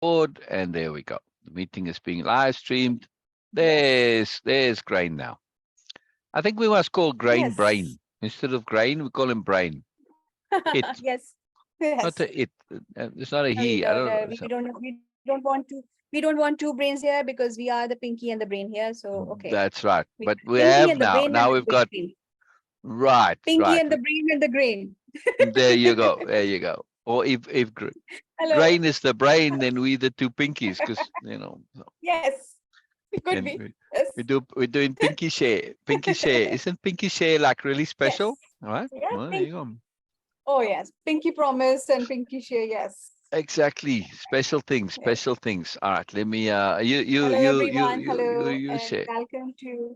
Board, and there we go. The meeting is being live streamed. Yes. There's Grain now. I think we must call Grain Yes. Brain. Instead of Grain, we call him Brain. It, Yes. Yes. not a it. It's not a No, we he. I don't. don't know. We don't. We don't want to. We don't want two brains here because we are the pinky and the brain here. So okay, That's right. we But we pinky have and the now. brain and Now the we've got brain. right, Pinky right. and the brain and the grain. There you go. There you go. Or if Hello. Grain is the brain, then we the two pinkies, because so. Yes, it could And be. Yes. we're doing pinky share. Pinky share. Isn't pinky share like really Yes. special? All right. Yeah. Well, there you go. Oh yes, pinky promise and pinky share. Yes. Exactly. Special things. Yes. Special things. All right. Let me Hello everyone. Hello you and share. welcome to.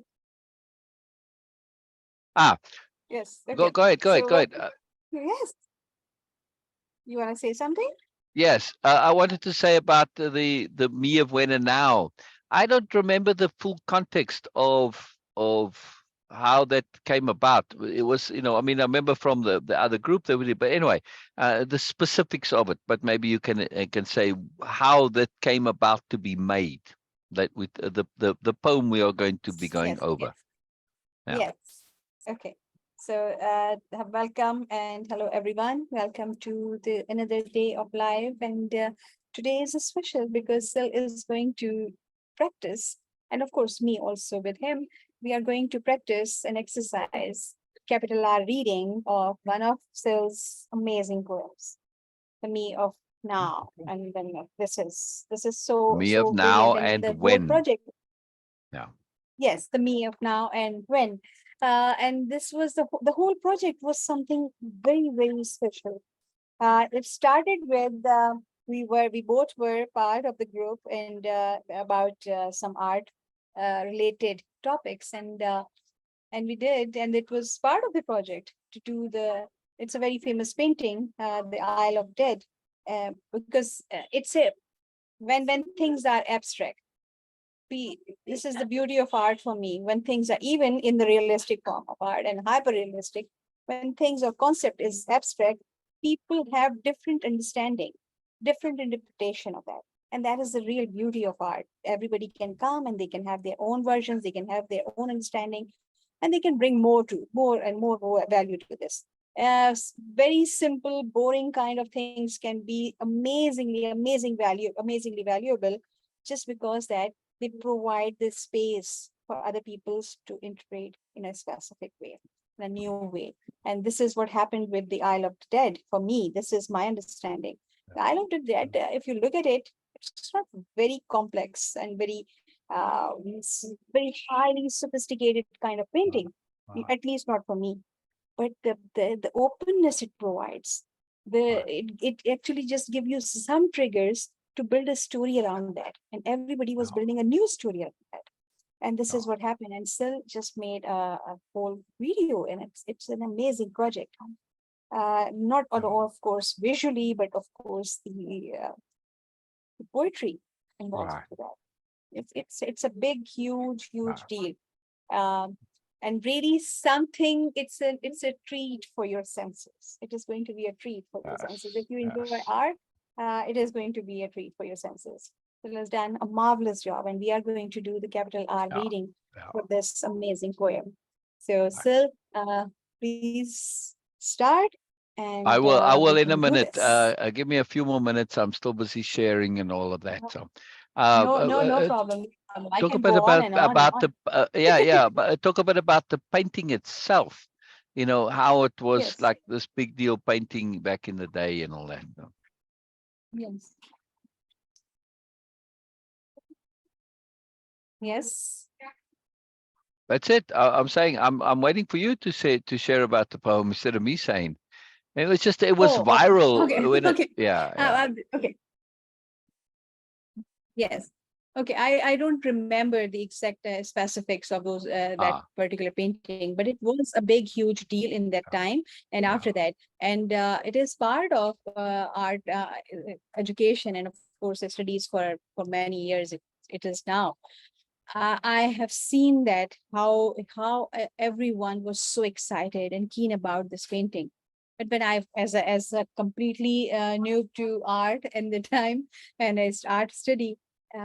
Ah, Yes. go Okay. go ahead, go ahead, So go what? ahead. Yes. You want to say something? Yes, I wanted to say about the me of when and now. I don't remember the full context of how that came about. It was, I mean, I remember from the other group that we did, but anyway, the specifics of it. But maybe you can say how that came about to be made. That with the poem we are going to be going Yes. over. Yeah. Yes. Okay. So welcome and hello everyone. Welcome to the another day of live. And today is special because Syl is going to practice, and of course me also with him. We are going to practice an exercise, capital R reading of one of Syl's amazing poems, the Me of Now. And then this is Me of so brilliant, now and and the whole when. project. Yeah. Yes, the Me of Now and When. And this was the whole project was something very, very special. It started with we both were part of the group and about some art related topics, and we did, and it was part of the project to do the. It's a very famous painting, the Isle of Dead, because it's a when things are abstract, this is the beauty of art for me. When things are even in the realistic form of art and hyper realistic, when things or concept is abstract, people have different understanding, different interpretation of that. And that is the real beauty of art. Everybody can come and they can have their own versions, they can have their own understanding, and they can bring more and more value to this. Very simple, boring kind of things can be amazingly valuable, just because that they provide the space for other peoples to integrate in a specific way, in a new way. And this is what happened with the Isle of the Dead. For me, this is my understanding. The Isle of the Dead, if you look at it, it's not very complex and very highly sophisticated kind of painting, at least not for me. But the openness it provides, it actually just gives you some triggers to build a story around that. And everybody was building a new story around that. And this is what happened. And Syl just made a whole video, and it's an amazing project. Not all, of course, visually, but of course the poetry involved Right. with that. It's a big, huge deal. Um, and really something, it's a treat for your senses. It is going to be a treat for your senses. If you enjoy art, it is going to be a treat for your senses. Syl has done a marvelous job, and we are going to do the capital R reading for this amazing poem. So Syl, please start, and I we will in a can do minute. this. Give me a few more minutes. I'm still busy sharing and all of that. So, No problem. I talk a can bit go on and on and about on. the but talk a bit about the painting itself. How it was Yes, like this big deal painting back in the day and all that. yes, yes. That's it. I'm saying I'm waiting for you to share about the poem instead of me saying. And it was Oh, okay, okay, viral when it. okay. Yeah. Okay, yes. Okay, I don't remember the exact specifics of those that Ah, particular painting, but it was a big, huge deal in that time and yeah. after that. And it is part of art education, and of course, studies for many years. It is now. I have seen that how everyone was so excited and keen about this painting. But when I, as a completely new to art and the time, and as art study,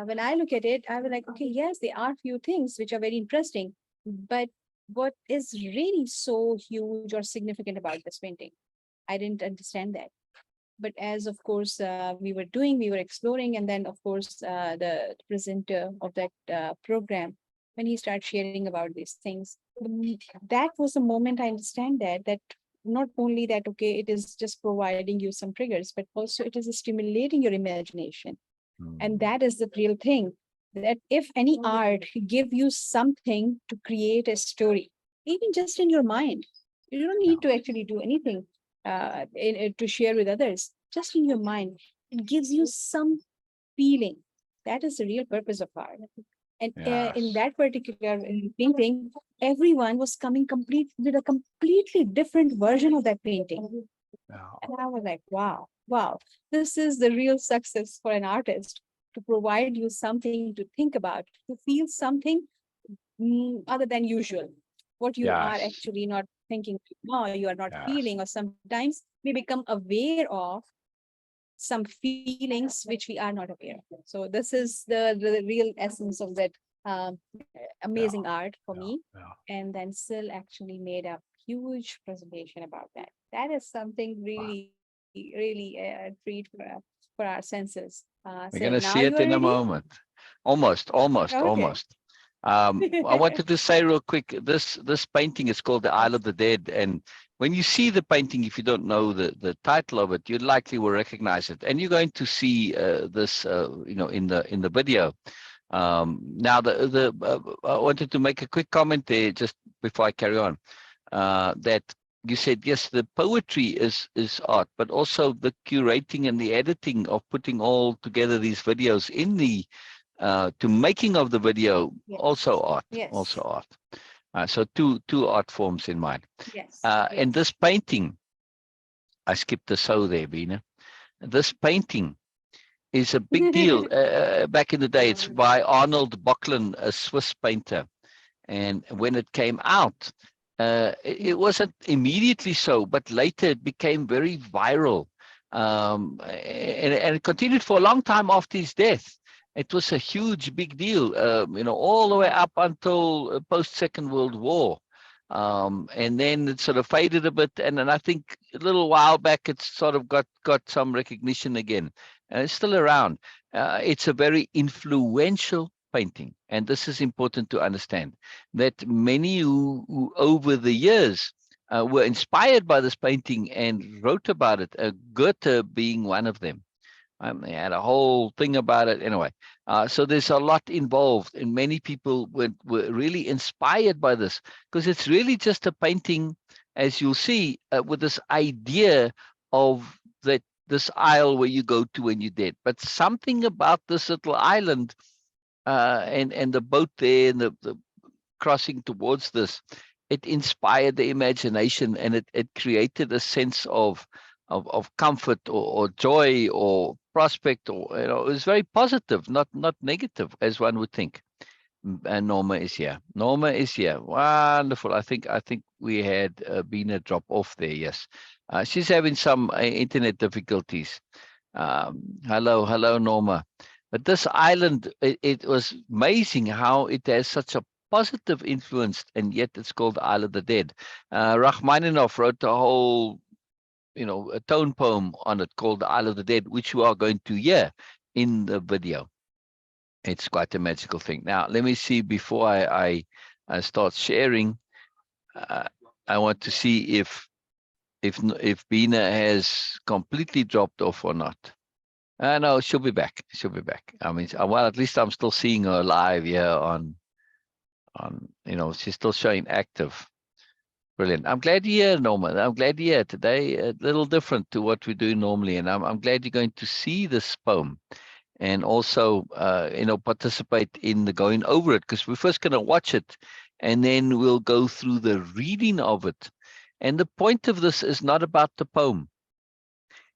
when I look at it, I was like, okay, yes, there are few things which are very interesting, but what is really so huge or significant about this painting? I didn't understand that. But as of course we were exploring, and then of course the presenter of that program, when he started sharing about these things, that was the moment I understand that not only that, okay, it is just providing you some triggers, but also it is stimulating your imagination. And that is the real thing, that if any art give you something to create a story, even just in your mind, you don't need to actually do anything to share with others, just in your mind. It gives you some feeling. That is the real purpose of art. And in Yes. that particular painting, everyone was coming complete with a completely different version of that painting. Yeah. And I was like, wow, wow, this is the real success for an artist, to provide you something to think about, to feel something other than usual, what you are Yes. actually not thinking, no, you are not Yes. feeling, or sometimes we become aware of some feelings which we are not aware of. So this is the real essence of that um, Yeah. amazing art for Yeah. me. Yeah. And then Syl actually made a huge presentation about that. That is something Wow. really a treat for our senses. Syl, We're now gonna you are see it in ready? a moment. Almost, almost, Okay. almost. I wanted to say real quick, this painting is called The Isle Yes. of the Dead. And when you see the painting, if you don't know the title of it, you likely will recognize it. And you're going to see this, in the video. Now, I wanted to make a quick comment there just before I carry on. That you said, yes, the poetry is art, but also the curating and the editing of putting all together these videos in the to making of the video, also Yes. art, also Yes. art. So two art forms in mind. Yes. And Yes. this painting, I skipped the so there, Bina. This painting is a big deal. Back in the day, it's by Arnold Bocklin, a Swiss painter. And when it came out, it wasn't immediately so, but later it became very viral. And it continued for a long time after his death. It was a huge, big deal, all the way up until post-Second World War. And then it sort of faded a bit. And then I think a little while back, it sort of got some recognition again. And it's still around. It's a very influential painting. And this is important to understand, that many who over the years were inspired by this painting and wrote about it, Goethe being one of them. They had a whole thing about it anyway. So there's a lot involved, and many people were really inspired by this, because it's really just a painting, as you'll see, with this idea of that this isle where you go to when you're dead. But something about this little island and the boat there and the crossing towards this, it inspired the imagination, and it created a sense of comfort or joy or prospect, or it was very positive, not negative as one would think. And Norma is here. Norma is here. Wonderful. I think we had been a drop off there. Yes, she's having some internet difficulties. Hello, Norma. But this island, it was amazing how it has such a positive influence, and yet it's called the Isle of the Dead. Rachmaninoff wrote a whole, a tone poem on it called the Isle of the Dead, which you are going to hear in the video. It's quite a magical thing. Now, let me see before I start sharing. Uh, I want to see if Bina has completely dropped off or not. No, she'll be back. She'll be back. I mean, well, at least I'm still seeing her live here on. She's still showing active. Brilliant. I'm glad you're here, Norman. I'm glad you're here today. A little different to what we do normally, and I'm glad you're going to see this poem and also participate in the going over it, because we're first going to watch it and then we'll go through the reading of it. And the point of this is not about the poem.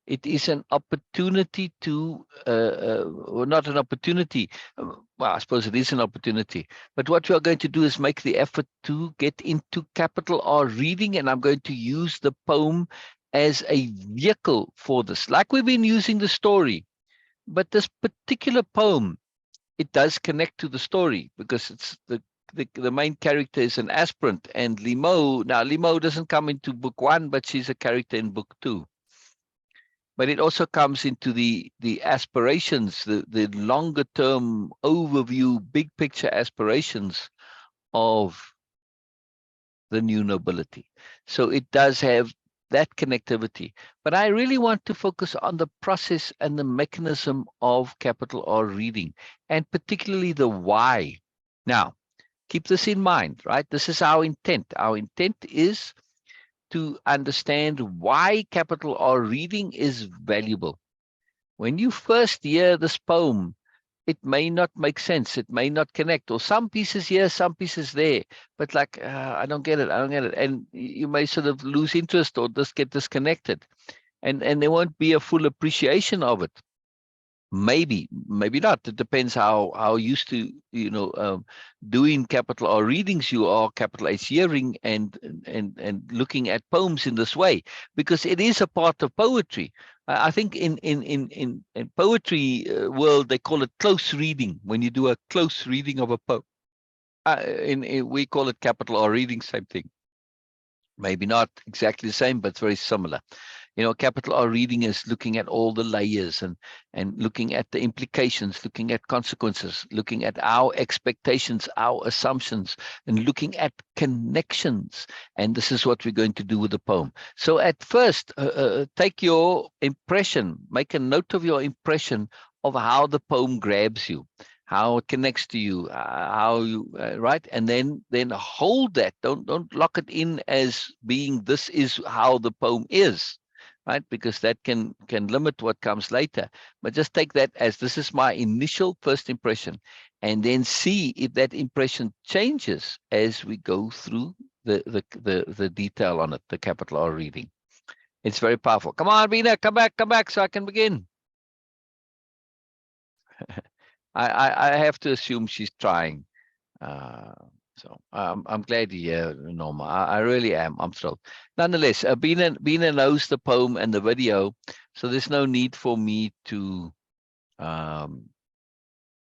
It is an opportunity to, or not an opportunity. Well, I suppose it is an opportunity. But what we are going to do is make the effort to get into capital R reading, and I'm going to use the poem as a vehicle for this, like we've been using the story. But this particular poem, it does connect to the story because it's the main character is an aspirant, and Limo, now Limo doesn't come into book 1, but she's a character in book 2. But it also comes into the aspirations, the longer term overview, big picture aspirations of the new nobility. So it does have that connectivity. But I really want to focus on the process and the mechanism of capital R reading, and particularly the why. Now, keep this in mind, right? This is our intent. Our intent is to understand why capital R reading is valuable. When you first hear this poem, it may not make sense. It may not connect, or some pieces here, some pieces there. But like, I don't get it. I don't get it. And you may sort of lose interest or just get disconnected. And there won't be a full appreciation of it. Maybe not. It depends how used to doing capital R readings you are, capital H hearing and looking at poems in this way, because it is a part of poetry. I think in poetry world they call it close reading. When you do a close reading of a poem, we call it capital R reading. Same thing. Maybe not exactly the same, but very similar. Capital R reading is looking at all the layers and looking at the implications, looking at consequences, looking at our expectations, our assumptions, and looking at connections. And this is what we're going to do with the poem. So at first, take your impression, make a note of your impression of how the poem grabs you, how it connects to you, how you right, and then hold that. Don't lock it in as being this is how the poem is. Right, because that can limit what comes later. But just take that as this is my initial first impression, and then see if that impression changes as we go through the detail on it, the capital R reading. It's very powerful. Come on, Bina, come back, so I can begin. I have to assume she's trying. So I'm glad you're here, Norma. I really am. I'm thrilled. Nonetheless, Bina knows the poem and the video, so there's no need for me to,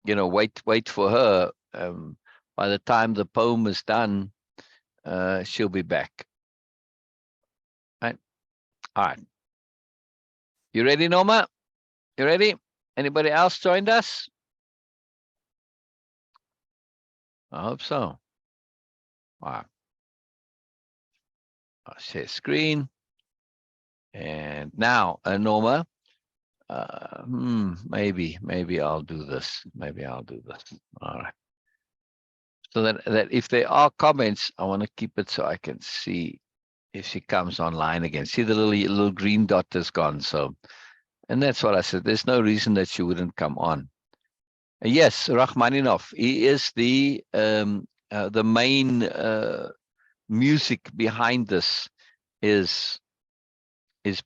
wait for her. By the time the poem is done, she'll be back. Right? All right. You ready, Norma? You ready? Anybody else joined us? I hope so. All right. I'll share screen. And now, Norma, maybe I'll do this. All right. So that if there are comments, I want to keep it so I can see if she comes online again. See the little green dot is gone. So, and that's what I said. There's no reason that she wouldn't come on. Yes, Rachmaninoff. He is the main music behind this is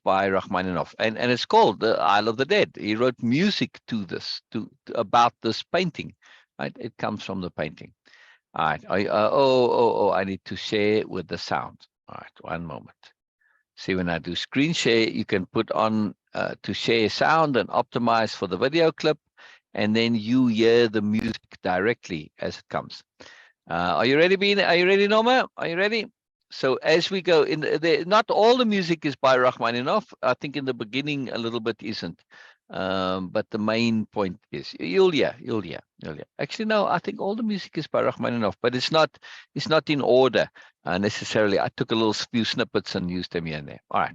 by Rachmaninoff, and it's called The Isle of the Dead. He wrote music to this, about this painting, right? It comes from the painting. All right. I need to share with the sound. All right, one moment. See, when I do screen share, you can put on to share sound and optimize for the video clip, and then you hear the music directly as it comes. Are you ready, Bean? Are you ready, Norma? Are you ready? So as we go in, not all the music is by Rachmaninoff. I think in the beginning a little bit isn't, but the main point is you'll hear. Actually, no, I think all the music is by Rachmaninoff, but it's not in order necessarily. I took a little few snippets and used them here and there. All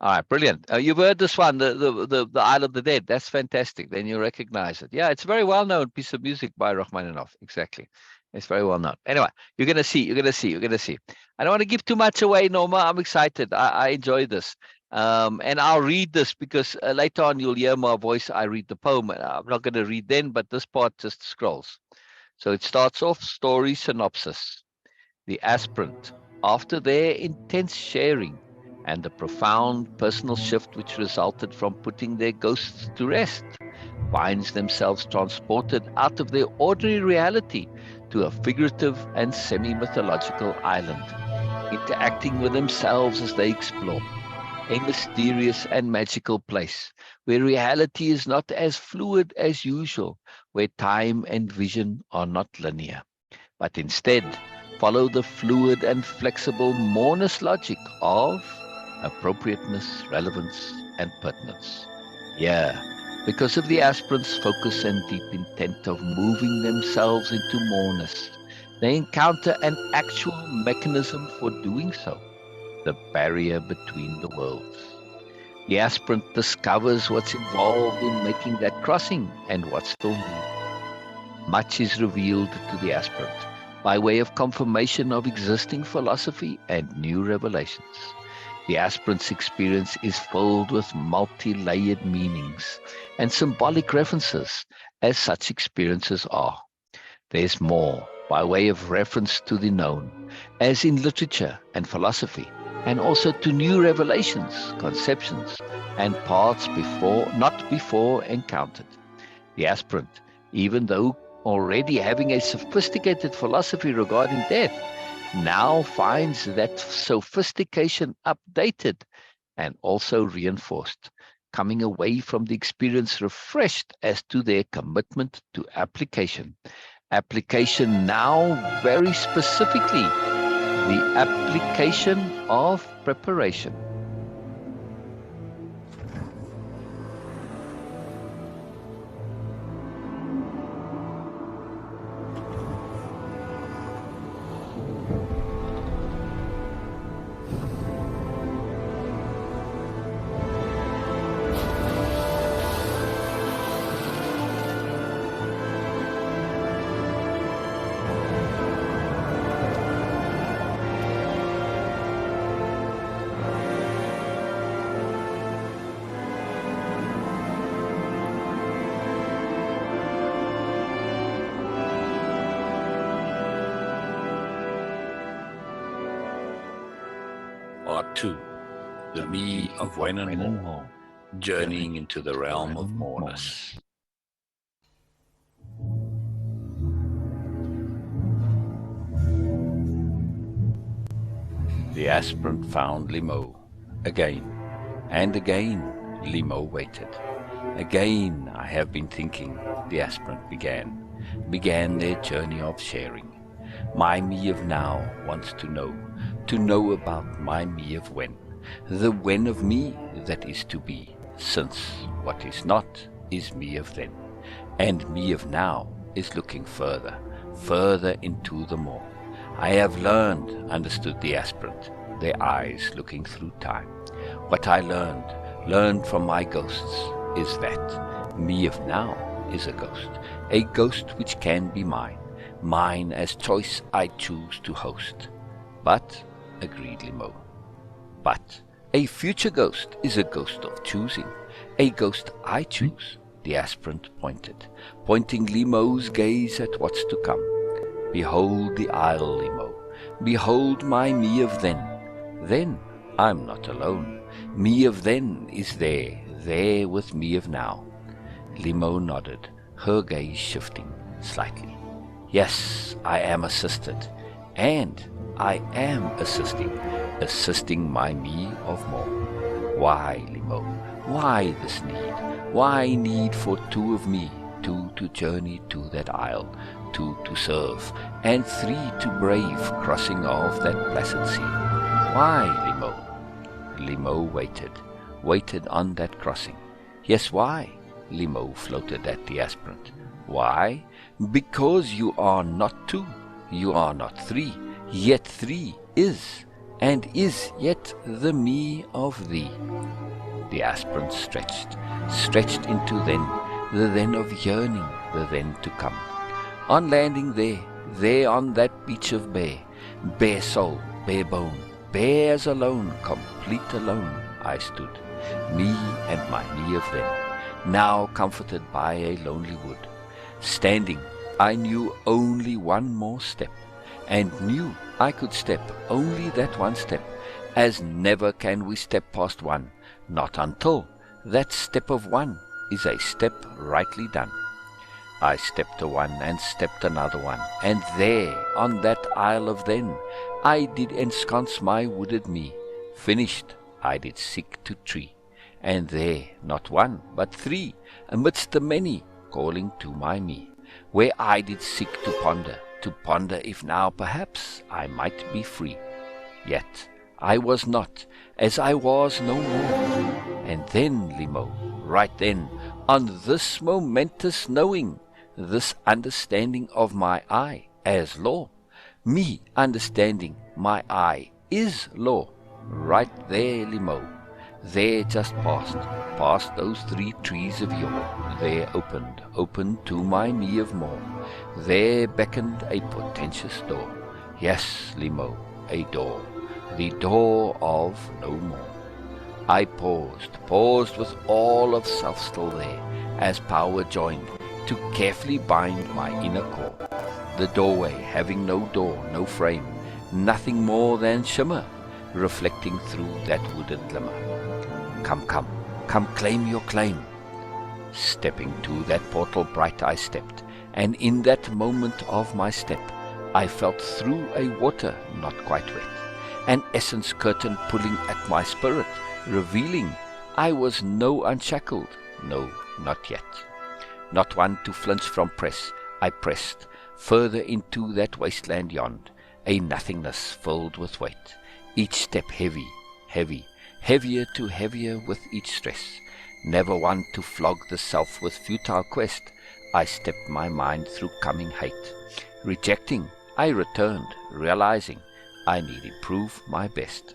right, brilliant. You've heard this one, the Isle of the Dead. That's fantastic. Then you recognize it. Yeah, it's a very well-known piece of music by Rachmaninoff. Exactly. It's very well known. Anyway, you're gonna see. I don't want to give too much away, Norma. I'm excited. I enjoy this. And I'll read this because later on you'll hear my voice. I read the poem. I'm not going to read then, but this part just scrolls. So it starts off story synopsis. The aspirant, after their intense sharing and the profound personal shift which resulted from putting their ghosts to rest, finds themselves transported out of their ordinary reality to a figurative and semi-mythological island, interacting with themselves as they explore. a mysterious and magical place where reality is not as fluid as usual, where time and vision are not linear, but instead follow the fluid and flexible Moreness logic of appropriateness, relevance, and pertinence. Yeah, because of the aspirant's focus and deep intent of moving themselves into Moreness, they encounter an actual mechanism for doing so, the barrier between the worlds. The aspirant discovers what's involved in making that crossing and what's still needed. Much is revealed to the aspirant by way of confirmation of existing philosophy and new revelations. The aspirant's experience is filled with multi-layered meanings and symbolic references, as such experiences are. There's more by way of reference to the known, as in literature and philosophy, and also to new revelations, conceptions, and paths not before encountered. The aspirant, even though already having a sophisticated philosophy regarding death, now finds that sophistication updated and also reinforced, coming away from the experience refreshed as to their commitment to application. Application now very specifically, the application of preparation. Part 2, the me of when and more, journeying into the realm of moreness. The aspirant found Limo. Again and again Limo waited. Again I have been thinking, the aspirant began their journey of sharing. My me of now wants to know about my me of when, the when of me that is to be, since what is not is me of then, and me of now is looking further into the more. I have understood the aspirant, their eyes looking through time. What I learned from my ghosts is that me of now is a ghost which can be mine as choice I choose to host. But, agreed Limo, but a future ghost is a ghost of choosing, a ghost I choose, the aspirant pointing Limo's gaze at what's to come. Behold the isle, Limo, behold my me of then I'm not alone, me of then is there with me of now. Limo nodded, her gaze shifting slightly. Yes, I am assisted, and I am assisting my me of more. Why, Limo? Why this need? Why need for two of me, two to journey to that isle, two to serve, and three to brave crossing of that placid sea? Why, Limo? Limo waited on that crossing. Yes, why? Limo floated at the aspirant. Why? Because you are not two, you are not three, yet three is, and is yet the me of thee. The aspirant stretched into then, the then of yearning, the then to come. On landing there on that beach of bare soul, bare bone, bare as alone, complete alone, I stood, me and my me of then, now comforted by a lonely wood. Standing, I knew only one more step, and knew I could step only that one step, as never can we step past one, not until that step of one is a step rightly done. I stepped a one and stepped another one, and there, on that isle of then, I did ensconce my wooded me, finished I did seek to tree, and there not one but three, amidst the many, calling to my me, where I did seek to ponder if now perhaps I might be free. Yet I was not, as I was no more. And then, Limo, right then, on this momentous knowing, this understanding of my I as law, me understanding my I is law, right there, Limo, there just past those three trees of yore, there opened to my me of more, there beckoned a portentous door, yes, Limo, a door, the door of no more. I paused with all of self still there, as power joined to carefully bind my inner core, the doorway having no door, no frame, nothing more than shimmer, reflecting through that wooden glimmer. Come claim your claim. Stepping to that portal bright I stepped, and in that moment of my step, I felt through a water not quite wet, an essence curtain pulling at my spirit, revealing I was no unshackled, no, not yet. Not one to flinch from press, I pressed further into that wasteland yond, a nothingness filled with weight, each step heavy, heavier to heavier with each stress. Never one to flog the self with futile quest, I stepped my mind through coming hate. Rejecting, I returned, realizing I need improve my best.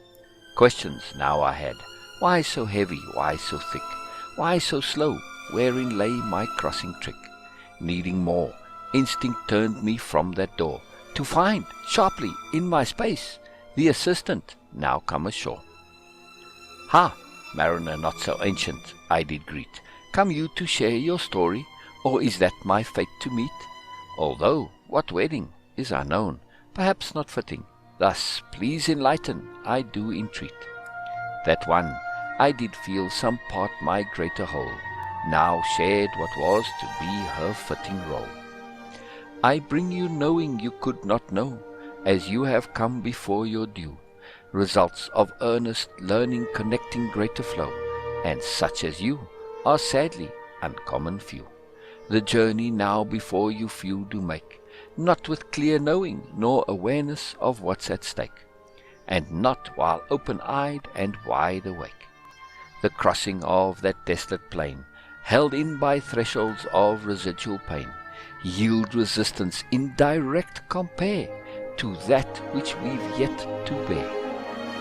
Questions now I had, why so heavy, why so thick, why so slow, wherein lay my crossing trick? Needing more, instinct turned me from that door, to find, sharply, in my space, the assistant now come ashore. Ha! Mariner not so ancient, I did greet. Come you to share your story, or is that my fate to meet? Although what wedding is unknown, perhaps not fitting, thus please enlighten, I do entreat. That one, I did feel some part my greater whole, now shared what was to be her fitting role. I bring you knowing you could not know, as you have come before your due, results of earnest learning connecting greater flow, and such as you are sadly uncommon few. The journey now before you few do make, not with clear knowing nor awareness of what's at stake, and not while open-eyed and wide awake. The crossing of that desolate plain, held in by thresholds of residual pain, yield resistance in direct compare to that which we've yet to bear.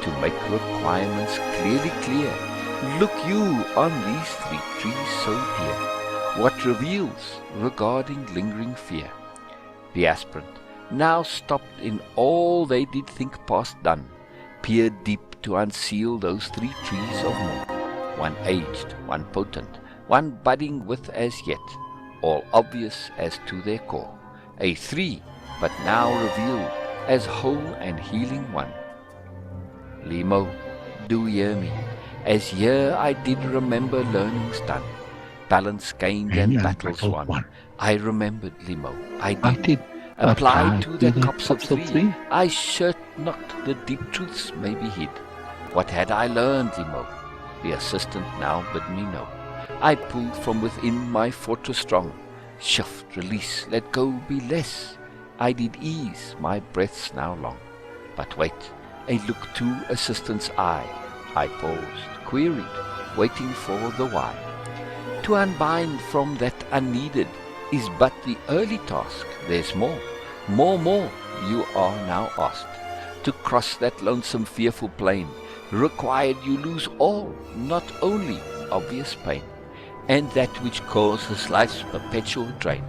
To make requirements clearly clear, look you on these three trees so dear, what reveals regarding lingering fear. The aspirant, now stopped in all they did think past done, peered deep to unseal those three trees of more, one aged, one potent, one budding with as yet, all obvious as to their core, a three, but now revealed as whole and healing one. Limo, do hear me, as here I did remember learnings done, balance gained and battles won. I remembered, Limo, I did. Applied to the cups of three, I shirked not the deep truths may be hid. What had I learned, Limo? The assistant now bid me know. I pulled from within my fortress strong, shift, release, let go, be less. I did ease my breaths now long. But wait, a look to assistant's eye. I paused, queried, waiting for the why. To unbind from that unneeded is but the early task. There's more you are now asked. To cross that lonesome fearful plain, required you lose all, not only obvious pain, and that which causes life's perpetual drain.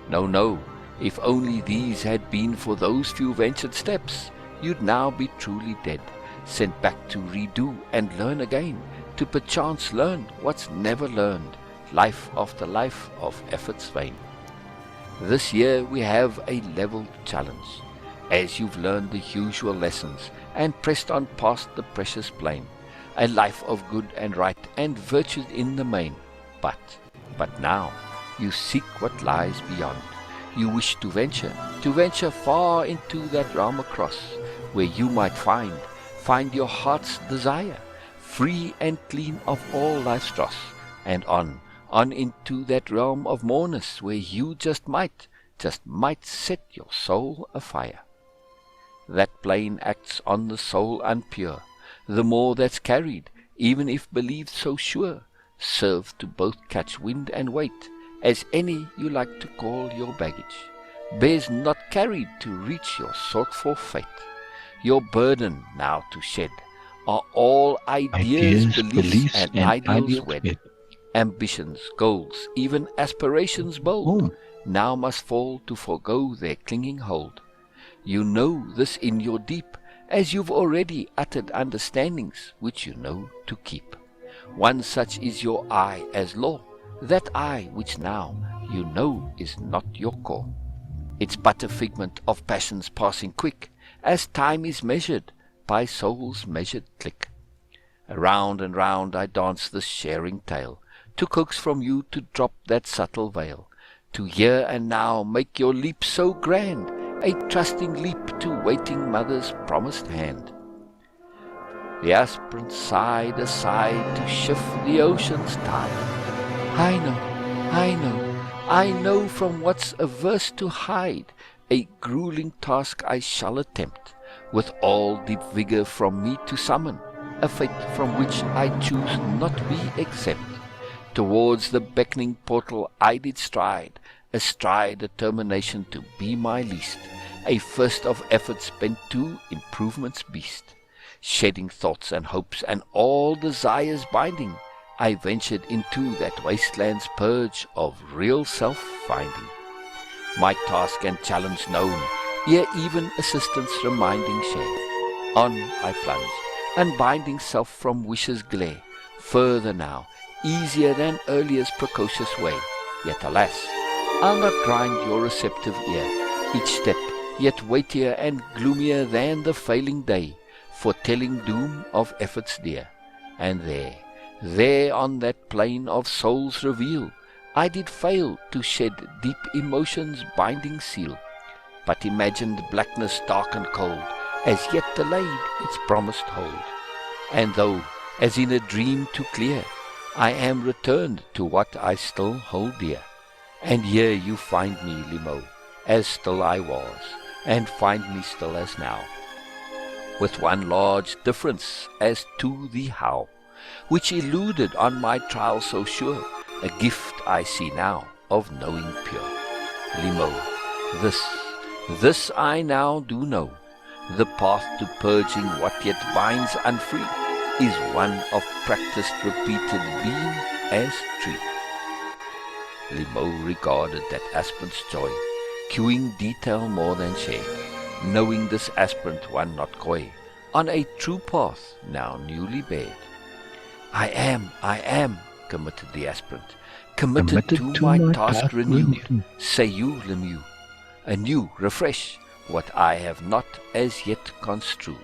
No, if only these had been for those few ventured steps, you'd now be truly dead, sent back to redo and learn again, to perchance learn what's never learned, life after life of efforts vain. This year we have a leveled challenge, as you've learned the usual lessons and pressed on past the precious plain, a life of good and right and virtue in the main. But now you seek what lies beyond. You wish to venture far into that realm across, where you might find your heart's desire, free and clean of all life's dross, and on into that realm of moreness where you just might set your soul afire. That plane acts on the soul unpure, the more that's carried, even if believed so sure, serve to both catch wind and weight, as any you like to call your baggage, bears not carried to reach your sought-for fate. Your burden now to shed are all ideas, beliefs, and ideals wed. Ambitions, goals, even aspirations bold, now must fall to forego their clinging hold. You know this in your deep, as you've already uttered understandings which you know to keep. One such is your I as law, that I which now you know is not your core. It's but a figment of passions passing quick, as time is measured by soul's measured click. Around and round I dance this sharing tale, to coax from you to drop that subtle veil, to here and now make your leap so grand, a trusting leap to waiting mother's promised hand. The aspirant sighed aside to shift the ocean's tide. I know from what's averse to hide, a grueling task I shall attempt, with all deep vigor from me to summon, a fate from which I choose not be exempt. Towards the beckoning portal I did stride, astride determination to be my least, a first of efforts bent to improvement's beast. Shedding thoughts and hopes and all desires binding, I ventured into that wasteland's purge of real self-finding. My task and challenge known, ere even assistance reminding share. On I plunge, unbinding self from wish's glare, further now, easier than earlier's precocious way. Yet alas, I'll not grind your receptive ear, each step yet weightier and gloomier than the failing day, foretelling doom of efforts dear. And there on that plain of soul's reveal, I did fail to shed deep emotion's binding seal, but imagined blackness dark and cold, as yet delayed its promised hold. And though, as in a dream too clear, I am returned to what I still hold dear, and here you find me, Limo, as still I was, and find me still as now, with one large difference as to the how, which eluded on my trial so sure, a gift I see now of knowing pure. Limo, this I now do know, the path to purging what yet binds unfree is one of practiced repeated being as tree. Limo regarded that aspirant's joy, cueing detail more than share, knowing this aspirant one not coy, on a true path now newly bared. I am, committed the aspirant, committed to my task renewed, say you, Lemieux, anew refresh what I have not as yet construed.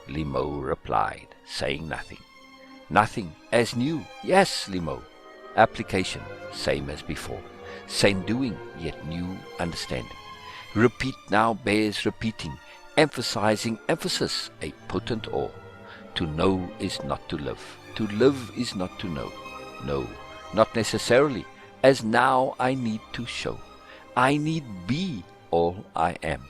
Limo replied, saying nothing as new, yes, Limo, application same as before, same doing yet new understanding. Repeat now bears repeating, emphasizing emphasis a potent ore. To know is not to live is not to know. No, not necessarily, as now I need to show. I need be all I am.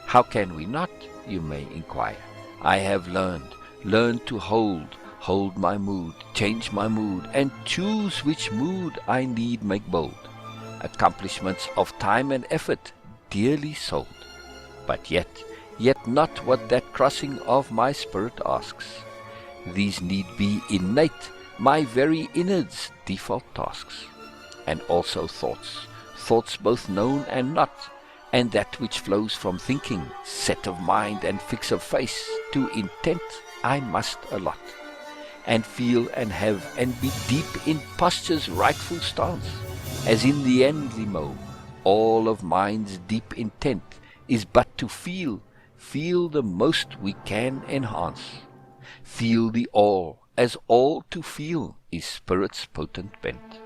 How can we not, you may inquire? I have learned to hold my mood, change my mood, and choose which mood I need make bold. Accomplishments of time and effort dearly sold, but yet not what that crossing of my spirit asks. These need be innate, my very innards' default tasks, and also thoughts both known and not, and that which flows from thinking, set of mind and fix of face, to intent I must allot, and feel and have and be deep in posture's rightful stance, as in the end, Limo, all of mind's deep intent is but to feel the most we can enhance. Feel the all, as all to feel is spirit's potent bent.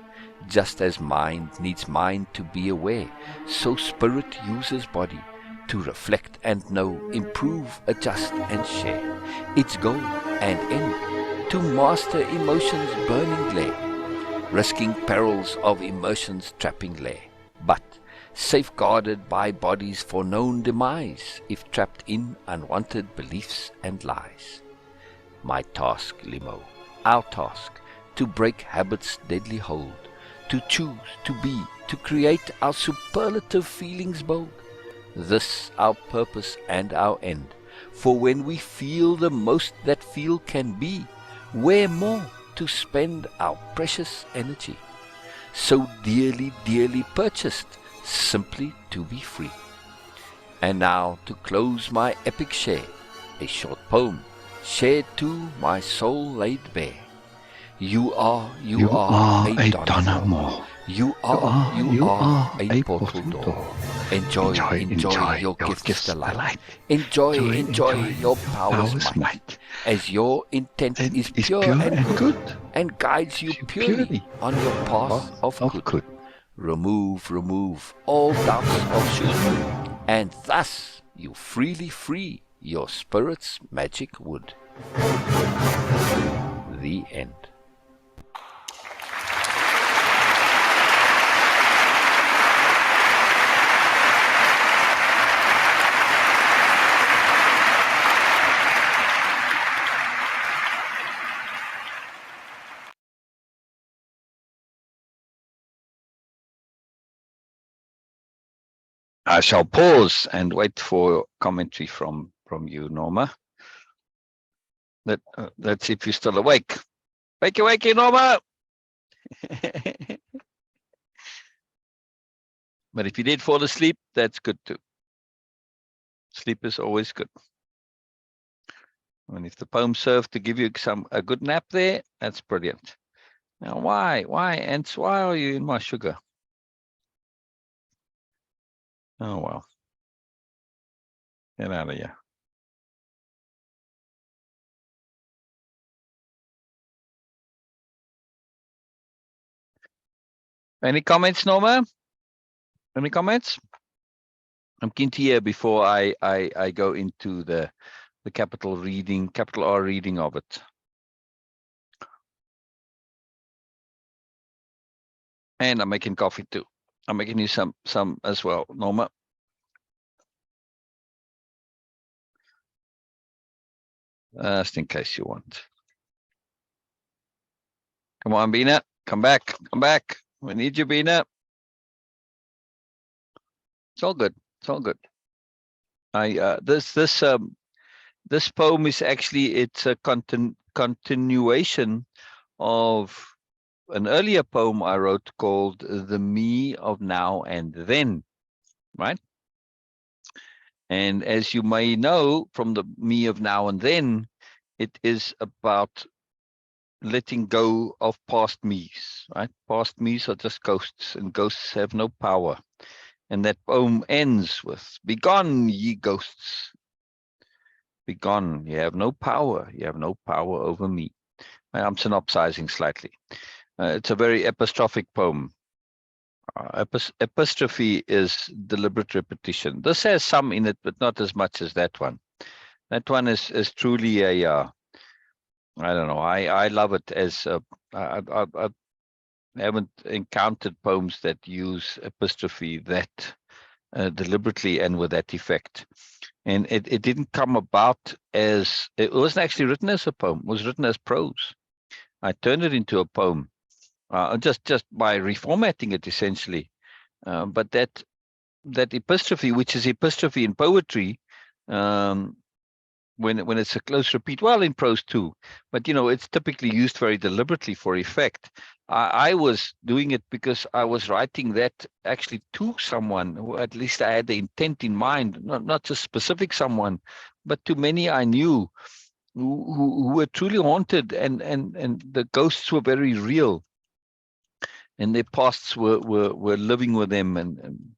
Just as mind needs mind to be aware, so spirit uses body to reflect and know, improve, adjust and share. Its goal and end to master emotion's burning glare, risking perils of immersion's trapping lair, but safeguarded by body's foreknown demise, if trapped in unwanted beliefs and lies. My task, Limo, our task, to break habit's deadly hold, to choose, to be, to create our superlative feelings bold. This our purpose and our end, for when we feel the most that feel can be, where more to spend our precious energy, so dearly, dearly purchased, simply to be free. And now to close my epic share, a short poem, shared to my soul laid bare. You are a donor more. You are a portal door. Enjoy your gifts delight. Enjoy your powers might. As your intent is pure and good, and guides you purely on your path of good. Remove all doubts of should, and thus you freely free your spirit's magic wood. The end. I shall pause and wait for commentary from you, Norma. Let's see if you're still awake. Wakey, Norma. But if you did fall asleep, that's good too. Sleep is always good. And if the poem served to give you a good nap there, that's brilliant. Now, why, Ants? Why are you in my sugar? Oh well. Get out of here. Any comments, Norma? Any comments? I'm keen to hear before I go into the capital R reading of it. And I'm making coffee too. I'm making you some as well, Norma. Just in case you want. Come on, Bina. Come back. We need you, Bina. It's all good. This poem is actually, it's a continuation of an earlier poem I wrote called The Me of Now and Then, right? And as you may know from the Me of Now and Then, it is about letting go of past me's, right? Past me's are just ghosts, and ghosts have no power. And that poem ends with, "Begone, ye ghosts. Begone, you have no power. You have no power over me." I'm synopsizing slightly. It's a very epistrophic poem. Epistrophe is deliberate repetition. This has some in it, but not as much as that one. That one is truly a, I don't know, I love it as, I haven't encountered poems that use epistrophe that deliberately and with that effect. And it didn't come about as, it wasn't actually written as a poem, it was written as prose. I turned it into a poem, just by reformatting it essentially. But that epistrophe, which is epistrophe in poetry, when it's a close repeat, well, in prose too, but it's typically used very deliberately for effect. I was doing it because I was writing that actually to someone who, at least I had the intent in mind, not just specific someone, but to many I knew who were truly haunted, and the ghosts were very real, and their pasts were living with them, and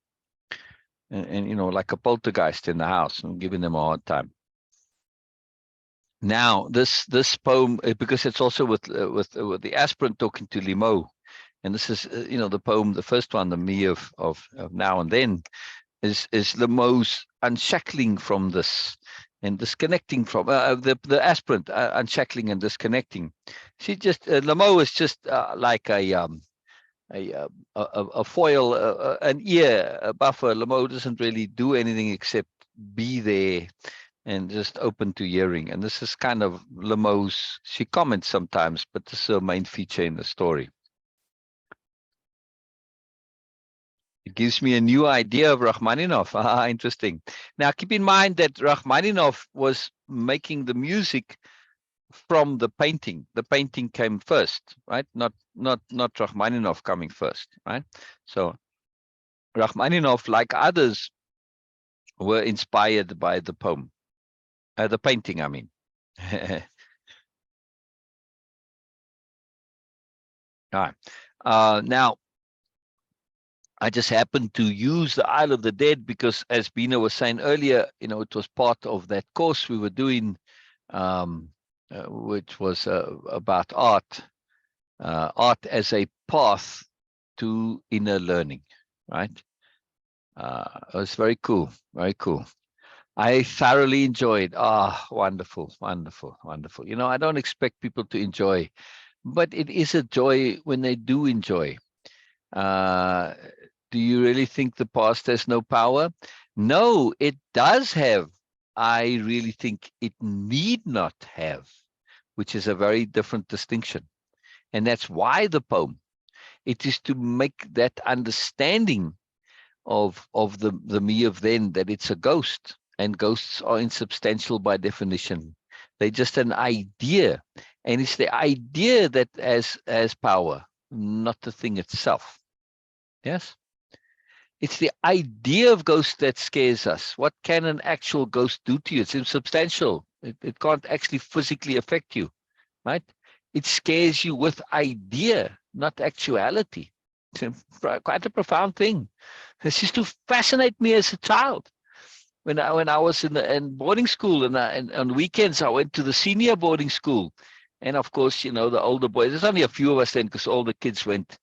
like a poltergeist in the house and giving them a hard time. Now, this poem, because it's also with the aspirant talking to Limo, and this is the poem, the first one, the Me of Now and Then, is Limo's unshackling from this, and disconnecting from the aspirant, unshackling and disconnecting. She just Limo is just like a foil, an ear, a buffer. Limo doesn't really do anything except be there and just open to hearing. And this is kind of Limo's. She comments sometimes, but this is her main feature in the story. It gives me a new idea of Rachmaninoff. Interesting. Now, keep in mind that Rachmaninoff was making the music from the painting. The painting came first, right? Not Rachmaninoff coming first, right? So Rachmaninoff, like others, were inspired by the poem, the painting, I mean. All right. Now, I just happened to use the Isle of the Dead because, as Bina was saying earlier, you know, it was part of that course we were doing, which was about art as a path to inner learning, right? It was very cool, very cool. I thoroughly enjoyed. Wonderful, wonderful, wonderful. You know, I don't expect people to enjoy, but it is a joy when they do enjoy. Do you really think the past has no power? No, it does have. I really think it need not have, which is a very different distinction. And that's why the poem. It is to make that understanding of the me of then, that it's a ghost, and ghosts are insubstantial by definition. They're just an idea, and it's the idea that has power, not the thing itself. Yes? It's the idea of ghost that scares us. What can an actual ghost do to you? It's insubstantial. It can't actually physically affect you, right? It scares you with idea, not actuality. It's quite a profound thing. This used to fascinate me as a child. When I was in boarding school, and on weekends I went to the senior boarding school, and of course, you know, the older boys. There's only a few of us then, because all the kids went